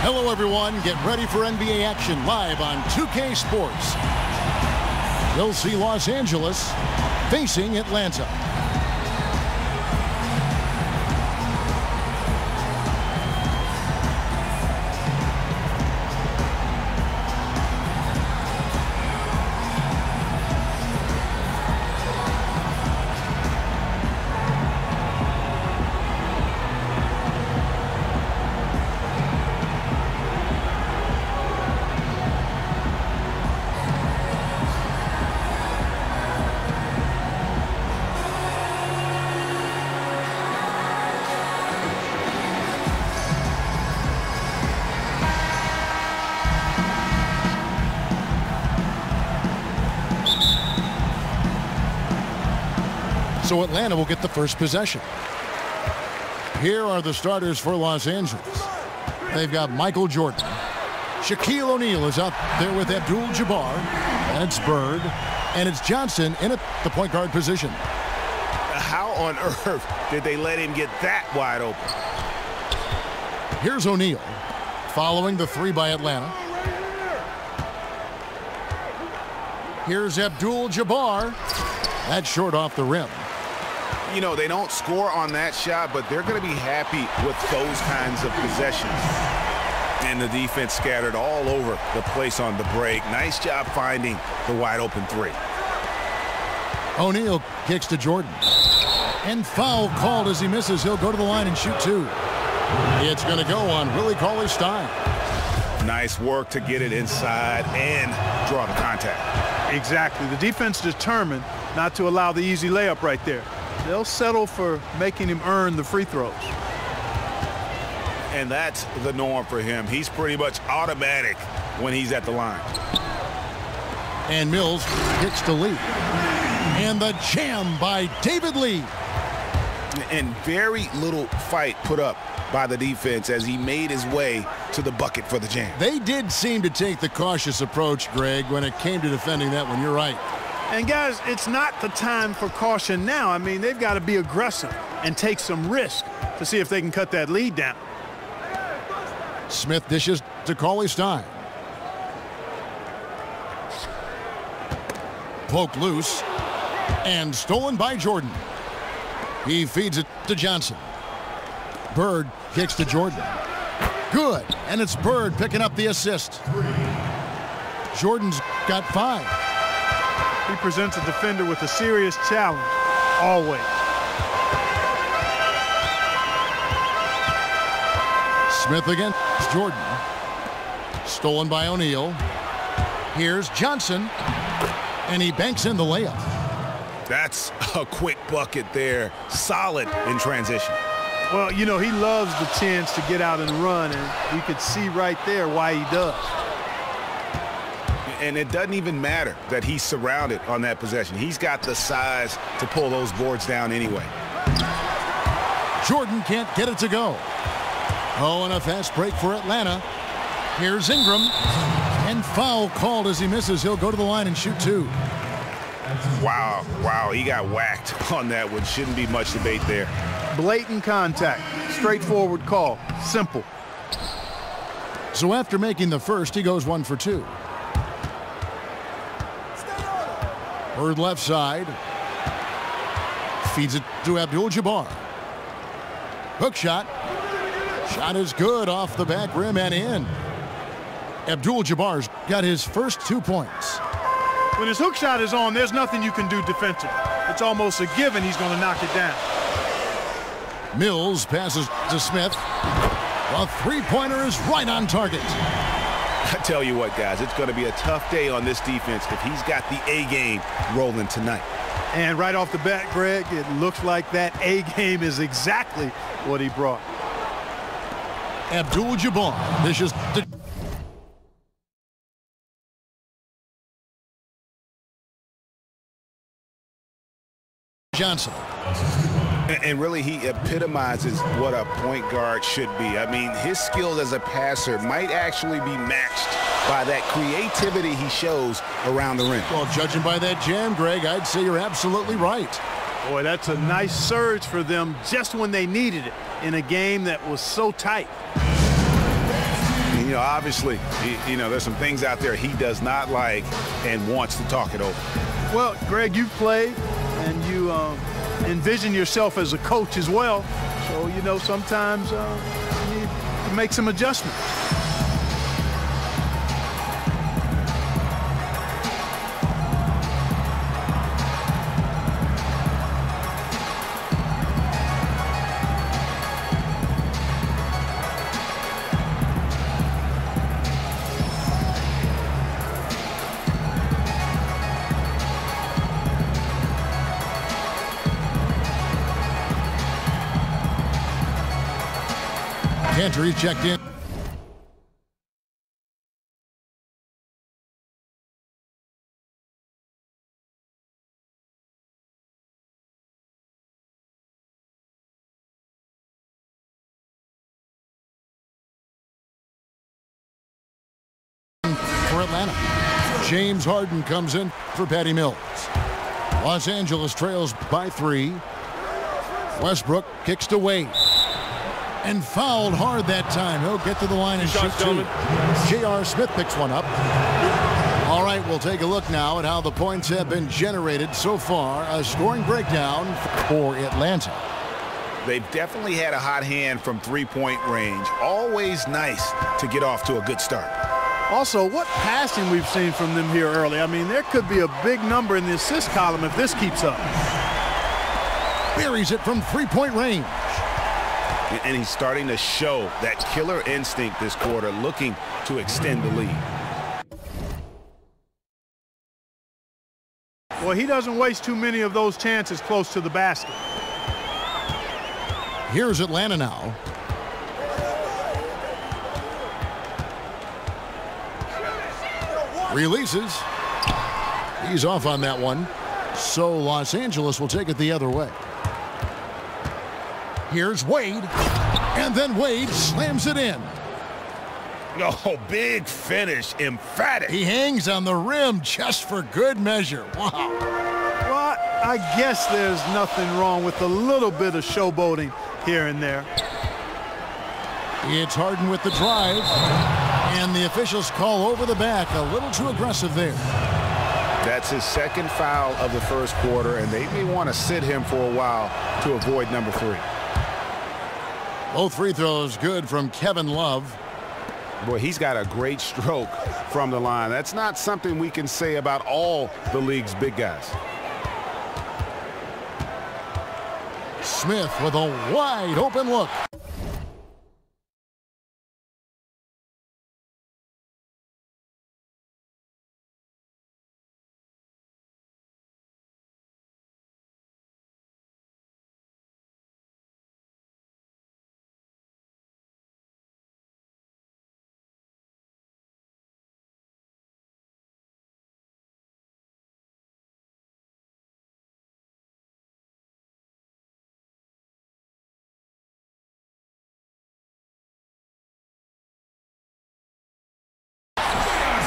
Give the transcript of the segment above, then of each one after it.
Hello, everyone. Get ready for NBA action live on 2K Sports. We'll see Los Angeles facing Atlanta. So Atlanta will get the first possession. Here are the starters for Los Angeles. They've got Michael Jordan. Shaquille O'Neal is out there with Abdul-Jabbar. And it's Bird. And it's Johnson in at the point guard position. How on earth did they let him get that wide open? Here's O'Neal following the three by Atlanta. Here's Abdul-Jabbar. That's short off the rim. You know, they don't score on that shot, but they're going to be happy with those kinds of possessions. And the defense scattered all over the place on the break. Nice job finding the wide open three. O'Neal kicks to Jordan. And foul called as he misses. He'll go to the line and shoot two. It's going to go on Willie Cauley-Stein. Nice work to get it inside and draw the contact. Exactly. The defense determined not to allow the easy layup right there. They'll settle for making him earn the free throws. And that's the norm for him. He's pretty much automatic when he's at the line. And Mills kicks to Lee. And the jam by David Lee. And very little fight put up by the defense as he made his way to the bucket for the jam. They did seem to take the cautious approach, Greg, when it came to defending that one. You're right. And, guys, it's not the time for caution now. I mean, they've got to be aggressive and take some risk to see if they can cut that lead down. Smith dishes to Cauley-Stein. Poked loose and stolen by Jordan. He feeds it to Johnson. Bird kicks to Jordan. Good, and it's Bird picking up the assist. Jordan's got 5. He presents a defender with a serious challenge, always. Smith against Jordan. Stolen by O'Neal. Here's Johnson, and he banks in the layup. That's a quick bucket there. Solid in transition. Well, you know, he loves the chance to get out and run, and we could see right there why he does. And it doesn't even matter that he's surrounded on that possession. He's got the size to pull those boards down anyway. Jordan can't get it to go. Oh, and a fast break for Atlanta. Here's Ingram. And foul called as he misses. He'll go to the line and shoot two. Wow, he got whacked on that one. Shouldn't be much debate there. Blatant contact. Straightforward call. Simple. So after making the first, he goes 1 for 2. Bird left side. Feeds it to Abdul-Jabbar. Hook shot. Shot is good off the back rim and in. Abdul-Jabbar's got his first 2 points. When his hook shot is on, there's nothing you can do defensively. It's almost a given he's going to knock it down. Mills passes to Smith. A three-pointer is right on target. I tell you what, guys, it's going to be a tough day on this defense if he's got the A game rolling tonight. And right off the bat, Greg, it looks like that A game is exactly what he brought. Abdul-Jabbar dishes to Johnson. And really, he epitomizes what a point guard should be. I mean, his skills as a passer might actually be matched by that creativity he shows around the rim. Well, judging by that jam, Greg, I'd say you're absolutely right. Boy, that's a nice surge for them just when they needed it in a game that was so tight. obviously, there's some things out there he does not like and wants to talk it over. Well, Greg, you've played and you envision yourself as a coach as well. So, sometimes you need to make some adjustments. Cantor, he's checked in. For Atlanta, James Harden comes in for Patty Mills. Los Angeles trails by 3. Westbrook kicks to Wade. And fouled hard that time. He'll get to the line and shoot 2. J.R. Smith picks one up. All right, we'll take a look now at how the points have been generated so far. A scoring breakdown for Atlanta. They've definitely had a hot hand from three-point range. Always nice to get off to a good start. Also, what passing we've seen from them here early. I mean, there could be a big number in the assist column if this keeps up. Buries it from three-point range. And he's starting to show that killer instinct this quarter, looking to extend the lead. Well, he doesn't waste too many of those chances close to the basket. Here's Atlanta now. Releases. He's off on that one. So Los Angeles will take it the other way. Here's Wade, and then Wade slams it in. Oh, big finish, emphatic. He hangs on the rim just for good measure. Wow. Well, I guess there's nothing wrong with a little bit of showboating here and there. It's Harden with the drive, and the officials call over the back. A little too aggressive there. That's his second foul of the first quarter, and they may want to sit him for a while to avoid number 3. Both free throws good from Kevin Love. Boy, he's got a great stroke from the line. That's not something we can say about all the league's big guys. Smith with a wide open look.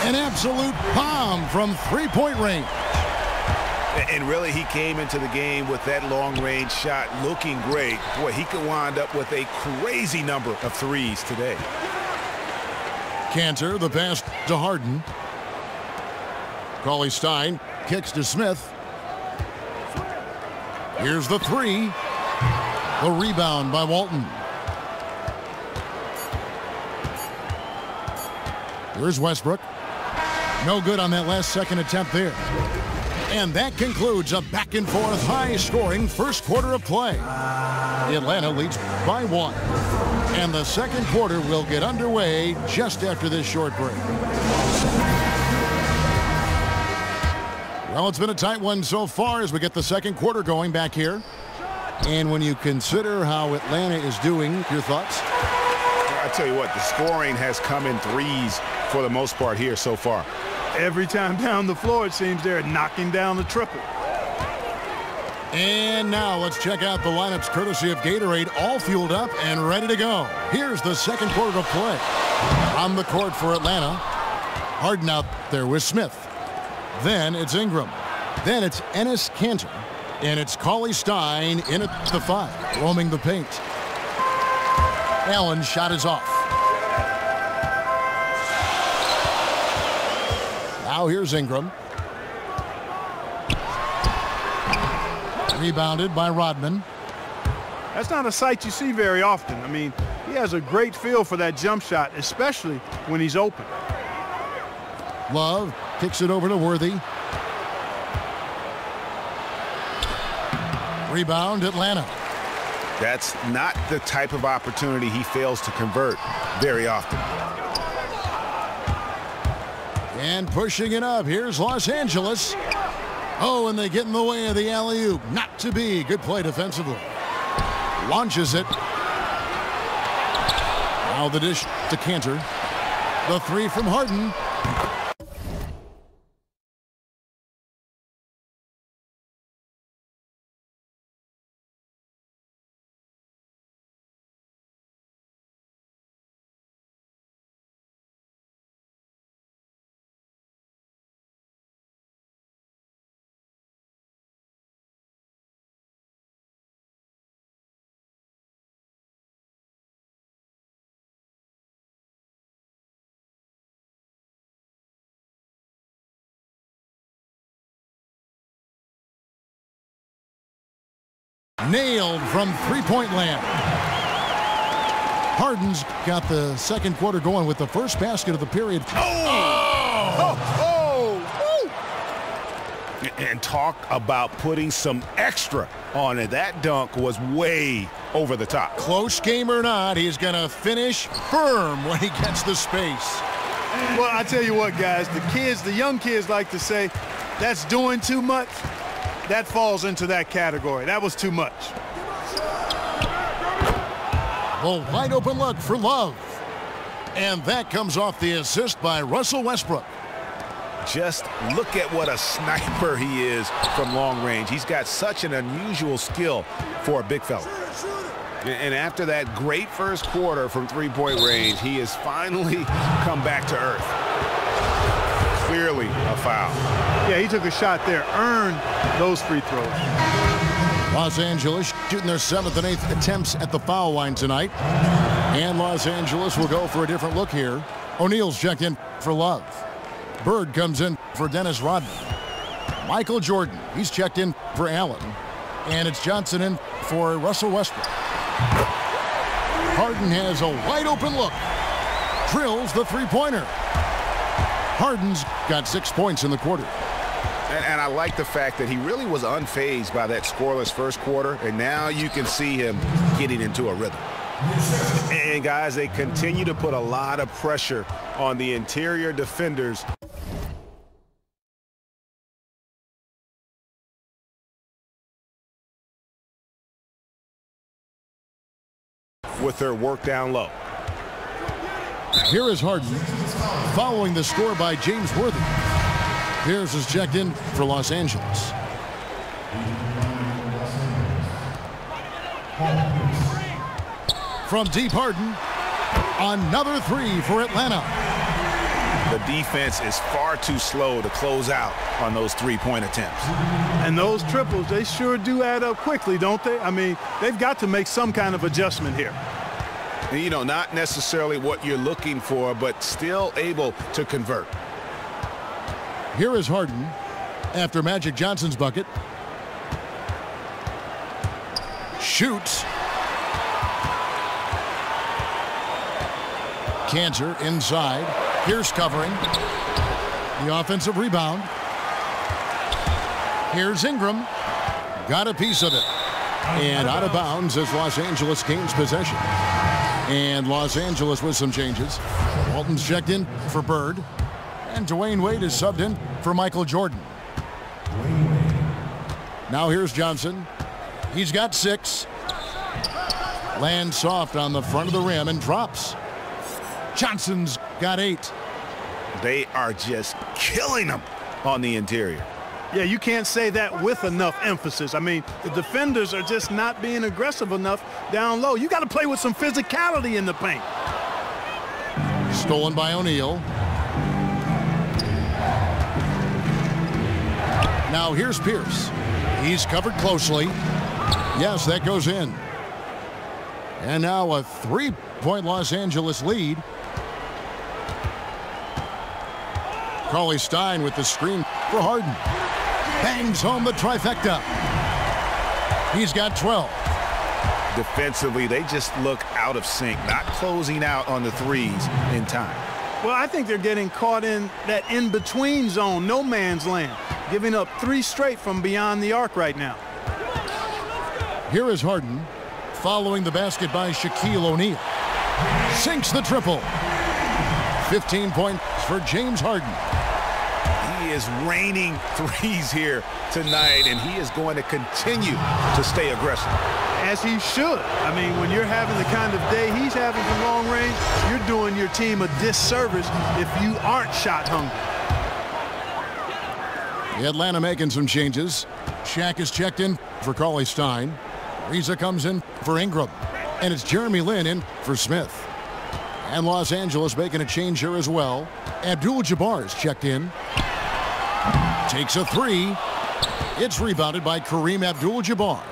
An absolute bomb from three-point range. And really, he came into the game with that long-range shot looking great. Boy, he could wind up with a crazy number of threes today. Cantor, the pass to Harden. Cauley-Stein kicks to Smith. Here's the 3. The rebound by Walton. Here's Westbrook. No good on that last second attempt there. And that concludes a back-and-forth, high-scoring first quarter of play. Atlanta leads by 1. And the second quarter will get underway just after this short break. Well, it's been a tight one so far as we get the second quarter going back here. And when you consider how Atlanta is doing, your thoughts? I tell you what, the scoring has come in threes for the most part here so far. Every time down the floor, it seems they're knocking down the triple. And now let's check out the lineups courtesy of Gatorade, all fueled up and ready to go. Here's the second quarter of play. On the court for Atlanta, Harden out there with Smith. Then it's Ingram. Then it's Enes Kanter. And it's Cauley-Stein in at the 5, roaming the paint. Allen's shot is off. Now here's Ingram. Rebounded by Rodman. That's not a sight you see very often. I mean, he has a great feel for that jump shot, especially when he's open. Love kicks it over to Worthy. Rebound, Atlanta. That's not the type of opportunity he fails to convert very often. And pushing it up, here's Los Angeles. Oh, and they get in the way of the alley-oop. Not to be. Good play defensively. Launches it. Now the dish to Cantor. The three from Harden. Nailed from three-point land. Harden's got the second quarter going with the first basket of the period. And talk about putting some extra on it. That dunk was way over the top. Close game or not, he's going to finish firm when he gets the space. Well, I tell you what, guys, the young kids like to say, that's doing too much. That falls into that category. That was too much. A wide open look for Love. And that comes off the assist by Russell Westbrook. Just look at what a sniper he is from long range. He's got such an unusual skill for a big fella. And after that great first quarter from three-point range, he has finally come back to earth. Clearly a foul. Yeah, he took a shot there, earned those free throws. Los Angeles shooting their 7th and 8th attempts at the foul line tonight. And Los Angeles will go for a different look here. O'Neal's checked in for Love. Bird comes in for Dennis Rodman. Michael Jordan, he's checked in for Allen. And it's Johnson in for Russell Westbrook. Harden has a wide open look. Drills the three-pointer. Harden's got 6 points in the quarter. And I like the fact that he really was unfazed by that scoreless first quarter, and now you can see him getting into a rhythm. And guys, they continue to put a lot of pressure on the interior defenders. With their work down low. Here is Harden following the score by James Worthy. Pierce is checked in for Los Angeles. From deep, Harden. Another three for Atlanta. The defense is far too slow to close out on those three-point attempts. And those triples, they sure do add up quickly, don't they? I mean, they've got to make some kind of adjustment here. You know, not necessarily what you're looking for, but still able to convert. Here is Harden after Magic Johnson's bucket. Shoots. Cantor inside. Pierce covering. The offensive rebound. Here's Ingram. Got a piece of it. And out of bounds as Los Angeles gains possession. And Los Angeles with some changes. Walton's checked in for Bird. And Dwayne Wade is subbed in for Michael Jordan. Now here's Johnson. He's got 6. Lands soft on the front of the rim and drops. Johnson's got 8. They are just killing them on the interior. Yeah, you can't say that with enough emphasis. I mean, the defenders are just not being aggressive enough down low. You got to play with some physicality in the paint. Stolen by O'Neal. Now here's Pierce. He's covered closely. Yes, that goes in. And now a 3-point Los Angeles lead. Cauley-Stein with the screen for Harden. Bangs home the trifecta. He's got 12. Defensively, they just look out of sync, not closing out on the threes in time. Well, I think they're getting caught in that in-between zone, no man's land, giving up 3 straight from beyond the arc right now. Here is Harden, following the basket by Shaquille O'Neal. Sinks the triple. 15 points for James Harden. He is raining threes here tonight, and he is going to continue to stay aggressive. As he should. I mean, when you're having the kind of day he's having from long range, you're doing your team a disservice if you aren't shot hungry. Atlanta making some changes. Shaq is checked in for Cauley-Stein. Reza comes in for Ingram. And it's Jeremy Lin in for Smith. And Los Angeles making a change here as well. Abdul-Jabbar is checked in. Takes a 3. It's rebounded by Kareem Abdul-Jabbar.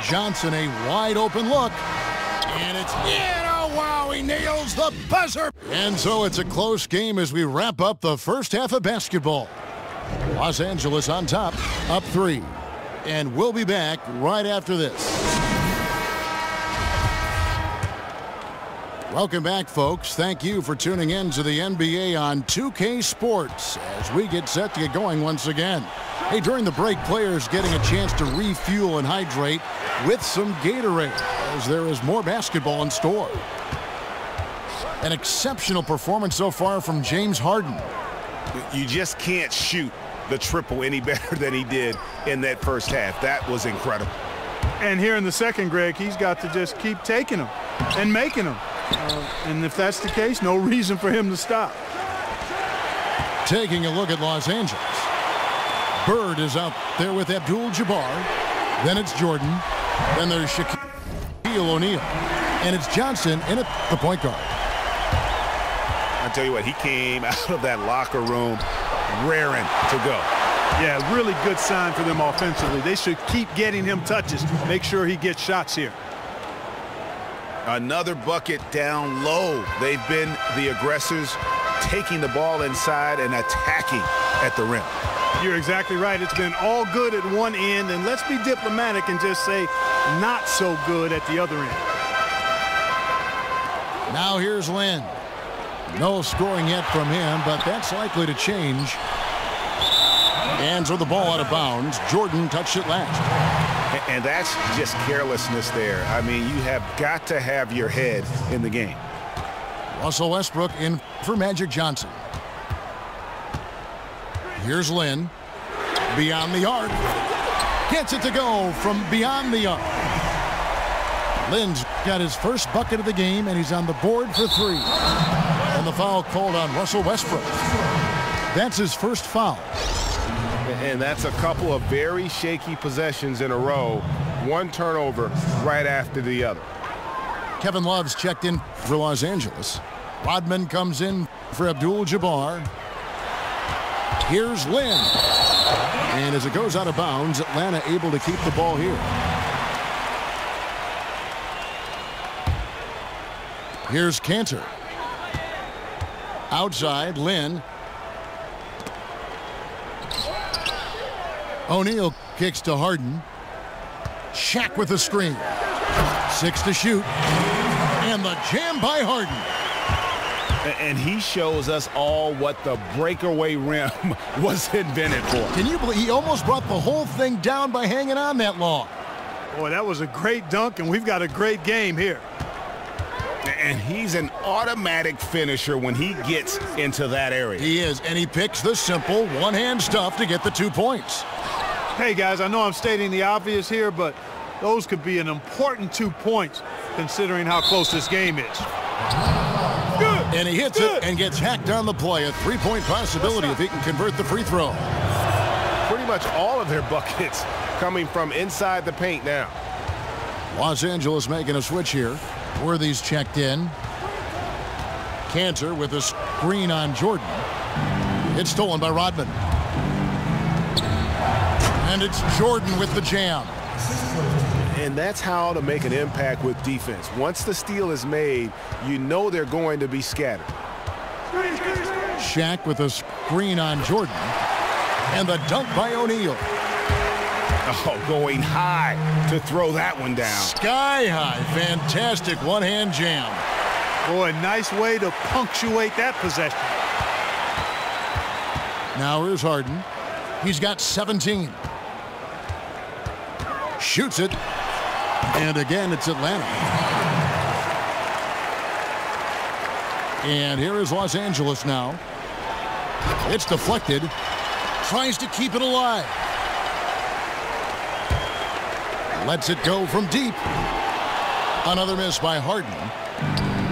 Johnson, a wide open look. And it's in. Oh, wow, he nails the buzzer. And so it's a close game as we wrap up the first half of basketball. Los Angeles on top, up 3. And we'll be back right after this. Welcome back, folks. Thank you for tuning in to the NBA on 2K Sports as we get set to get going once again. Hey, during the break, players getting a chance to refuel and hydrate with some Gatorade as there is more basketball in store. An exceptional performance so far from James Harden. You just can't shoot the triple any better than he did in that first half. That was incredible. And here in the second, Greg, he's got to just keep taking them and making them. And if that's the case, no reason for him to stop. Taking a look at Los Angeles. Bird is out there with Abdul-Jabbar. Then it's Jordan. Then there's Shaquille O'Neal. And it's Johnson in at the point guard. I tell you what, he came out of that locker room raring to go. Yeah, really good sign for them offensively. They should keep getting him touches. Make sure he gets shots here. Another bucket down low. They've been the aggressors, taking the ball inside and attacking at the rim. You're exactly right. It's been all good at one end, and let's be diplomatic and just say not so good at the other end. Now here's Lin. No scoring yet from him, but that's likely to change. Hands with the ball out of bounds. Jordan touched it last. And that's just carelessness there. I mean, you have got to have your head in the game. Russell Westbrook in for Magic Johnson. Here's Lin. Beyond the arc. Gets it to go from beyond the arc. Lin's got his first bucket of the game, and he's on the board for 3. And the foul called on Russell Westbrook. That's his first foul. And that's a couple of very shaky possessions in a row. One turnover right after the other. Kevin Love's checked in for Los Angeles. Rodman comes in for Abdul-Jabbar. Here's Lin. And as it goes out of bounds, Atlanta able to keep the ball here. Here's Cantor. Outside, Lin. O'Neal kicks to Harden. Shaq with the screen. 6 to shoot. And the jam by Harden. And he shows us all what the breakaway rim was invented for. Can you believe he almost brought the whole thing down by hanging on that long? Boy, that was a great dunk, and we've got a great game here. And he's an automatic finisher when he gets into that area. He is, and he picks the simple one-hand stuff to get the 2 points. Hey, guys, I know I'm stating the obvious here, but those could be an important 2 points considering how close this game is. Good. And he hits it and gets hacked on the play. A 3-point possibility if he can convert the free throw. Pretty much all of their buckets coming from inside the paint now. Los Angeles making a switch here. Worthy's checked in. Cantor with a screen on Jordan. It's stolen by Rodman. And it's Jordan with the jam. And that's how to make an impact with defense. Once the steal is made, you know they're going to be scattered. Shaq with a screen on Jordan. And the dunk by O'Neal. Oh, going high to throw that one down. Sky high. Fantastic one-hand jam. Boy, nice way to punctuate that possession. Now here's Harden. He's got 17. Shoots it. And again, it's Atlanta. And here is Los Angeles now. It's deflected. Tries to keep it alive. Lets it go from deep. Another miss by Harden.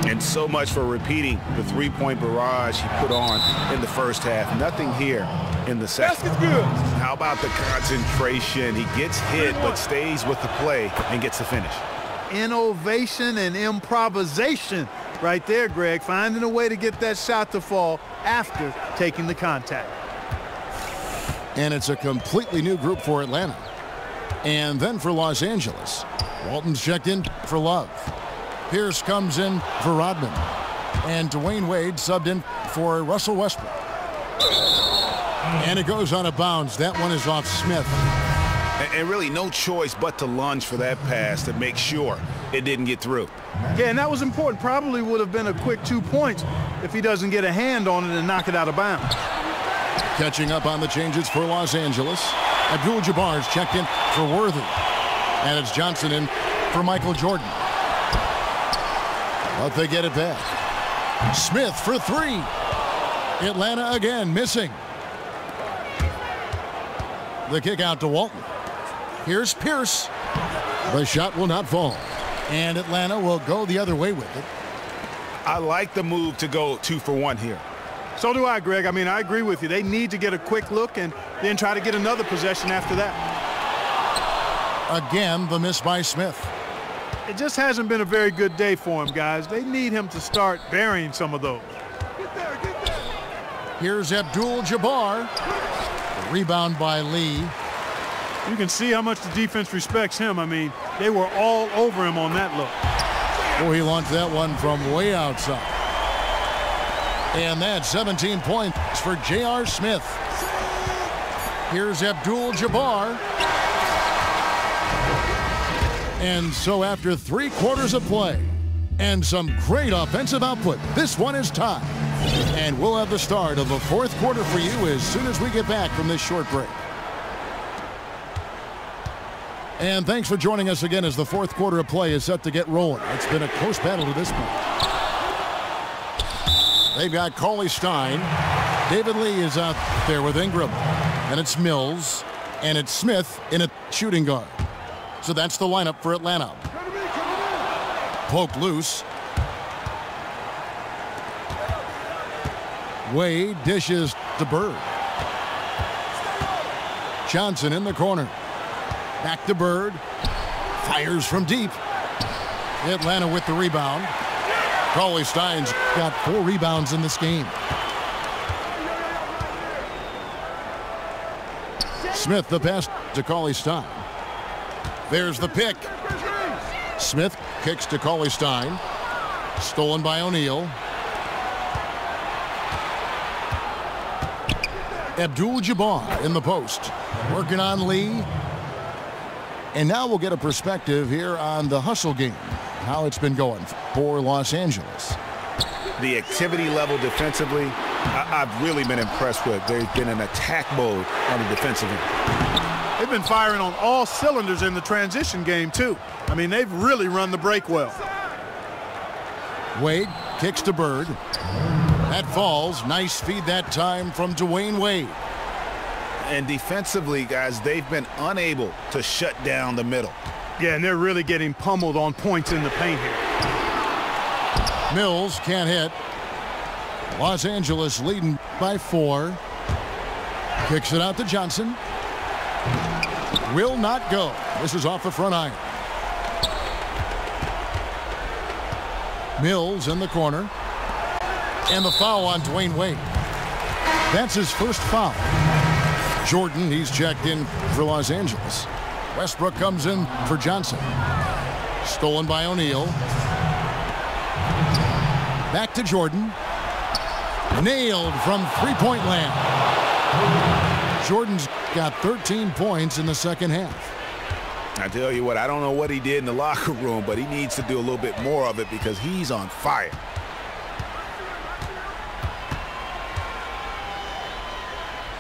And so much for repeating the three-point barrage he put on in the first half. Nothing here in the second. Basket's good. How about the concentration? He gets hit but stays with the play and gets the finish. Innovation and improvisation right there, Greg. Finding a way to get that shot to fall after taking the contact. And it's a completely new group for Atlanta. And then for Los Angeles, Walton's checked in for Love. Pierce comes in for Rodman. And Dwayne Wade subbed in for Russell Westbrook. And it goes out of bounds. That one is off Smith. And really no choice but to lunge for that pass to make sure it didn't get through. Yeah, and that was important. Probably would have been a quick 2 points if he doesn't get a hand on it and knock it out of bounds. Catching up on the changes for Los Angeles. Abdul-Jabbar's checked in for Worthy. And it's Johnson in for Michael Jordan. But they get it back. Smith for three. Atlanta again missing. The kick out to Walton. Here's Pierce. The shot will not fall. And Atlanta will go the other way with it. I like the move to go 2 for 1 here. So do I, Greg. I mean, I agree with you. They need to get a quick look and then try to get another possession after that. Again, the miss by Smith. It just hasn't been a very good day for him, guys. They need him to start burying some of those. Here's Abdul-Jabbar. Rebound by Lee. You can see how much the defense respects him. I mean, they were all over him on that look. Oh, he launched that one from way outside. And that's 17 points for J.R. Smith. Here's Abdul-Jabbar. And so after 3 quarters of play and some great offensive output, this one is tied. And we'll have the start of the 4th quarter for you as soon as we get back from this short break. And thanks for joining us again as the 4th quarter of play is set to get rolling. It's been a close battle to this point. They've got Cauley-Stein. David Lee is out there with Ingram. And it's Mills. And it's Smith in a shooting guard. So that's the lineup for Atlanta. Poked loose. Wade dishes to Bird. Johnson in the corner. Back to Bird. Fires from deep. Atlanta with the rebound. Cauley-Stein's got 4 rebounds in this game. Smith the pass to Cauley-Stein. There's the pick. Smith kicks to Cauley-Stein. Stolen by O'Neal. Abdul-Jabbar in the post. Working on Lee. And now we'll get a perspective here on the hustle game. How it's been going for Los Angeles. The activity level defensively, I've really been impressed with. There's been an attack mode on the defensive end. They've been firing on all cylinders in the transition game, too. I mean, they've really run the break well. Wade kicks to Bird. That falls. Nice feed that time from Dwayne Wade. And defensively, guys, they've been unable to shut down the middle. Yeah, and they're really getting pummeled on points in the paint here. Mills can't hit. Los Angeles leading by 4. Kicks it out to Johnson. Will not go. This is off the front iron. Mills in the corner. And the foul on Dwayne Wade. That's his first foul. Jordan, he's checked in for Los Angeles. Westbrook comes in for Johnson. Stolen by O'Neal. Back to Jordan. Nailed from three-point land. Jordan's got 13 points in the second half. I tell you what, I don't know what he did in the locker room, but he needs to do a little bit more of it because he's on fire.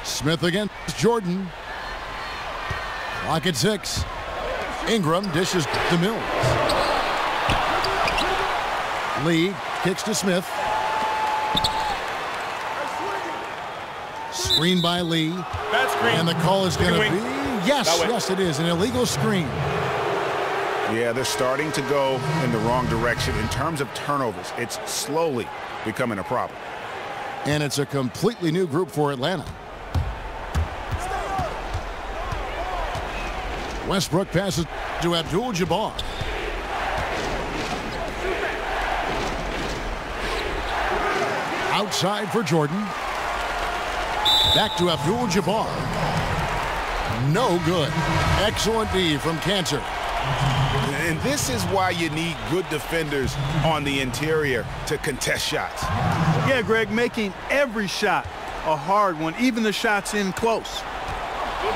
Smith against Jordan. Clock at 6. Ingram dishes to Mills. Lee kicks to Smith. Screen by Lee. Bad screen. And the call is going to be, yes, That way. yes, it is an illegal screen. Yeah, they're starting to go in the wrong direction in terms of turnovers. It's slowly becoming a problem. And it's a completely new group for Atlanta. Westbrook passes to Abdul-Jabbar. Outside for Jordan. Back to Abdul-Jabbar. No good. Excellent D from Cantor. And this is why you need good defenders on the interior to contest shots. Yeah, Greg, making every shot a hard one, even the shots in close.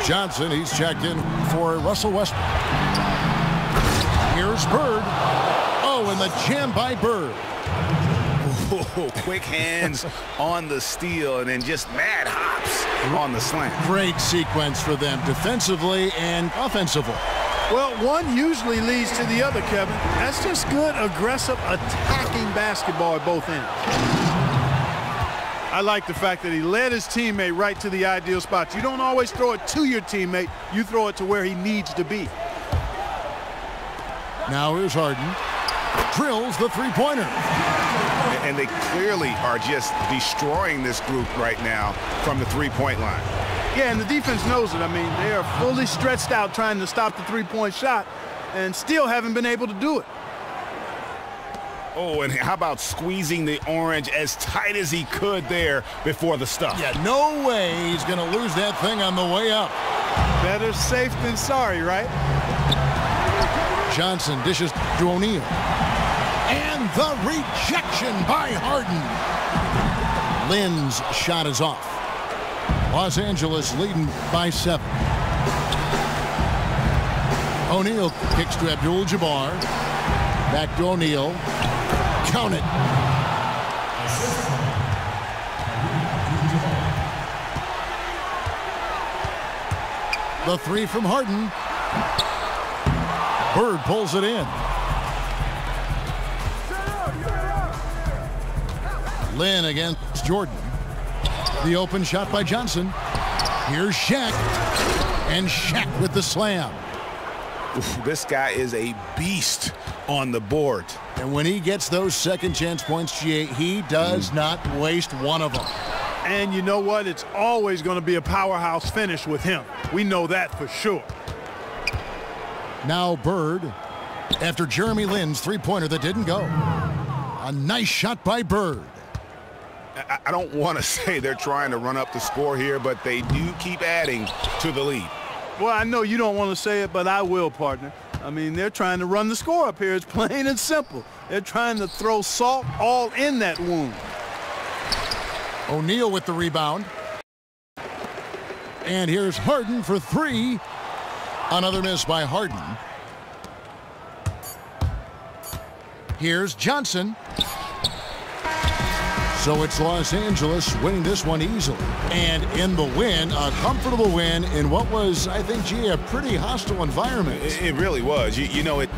Johnson, he's checked in for Russell Westbrook. Here's Bird. Oh, and the jam by Bird. Oh, quick hands on the steal and then just mad hops on the slam. Great sequence for them defensively and offensively. Well, one usually leads to the other, Kevin. That's just good, aggressive, attacking basketball at both ends. I like the fact that he led his teammate right to the ideal spot. You don't always throw it to your teammate. You throw it to where he needs to be. Now here's Harden. Drills the three-pointer. And they clearly are just destroying this group right now from the three-point line. Yeah, and the defense knows it. I mean, they are fully stretched out trying to stop the three-point shot and still haven't been able to do it. Oh, and how about squeezing the orange as tight as he could there before the stuff? Yeah, no way he's going to lose that thing on the way up. Better safe than sorry, right? Johnson dishes to O'Neal. And the rejection by Harden. Lynn's shot is off. Los Angeles leading by 7. O'Neal kicks to Abdul-Jabbar. Back to O'Neal. Count it. The three from Harden. Bird pulls it in. Lynn against Jordan. The open shot by Johnson. Here's Shaq. And Shaq with the slam. Oof, this guy is a beast on the board. And when he gets those second chance points, GA, he does not waste one of them. And you know what? It's always going to be a powerhouse finish with him. We know that for sure. Now Bird, after Jeremy Lin's three-pointer that didn't go. A nice shot by Bird. I don't want to say they're trying to run up the score here, but they do keep adding to the lead. Well, I know you don't want to say it, but I will, partner. I mean, they're trying to run the score up here. It's plain and simple. They're trying to throw salt all in that wound. O'Neal with the rebound. And here's Harden for three. Another miss by Harden. Here's Johnson. So it's Los Angeles winning this one easily. And in the win, a comfortable win in what was, I think, gee, a pretty hostile environment. It really was. You know, it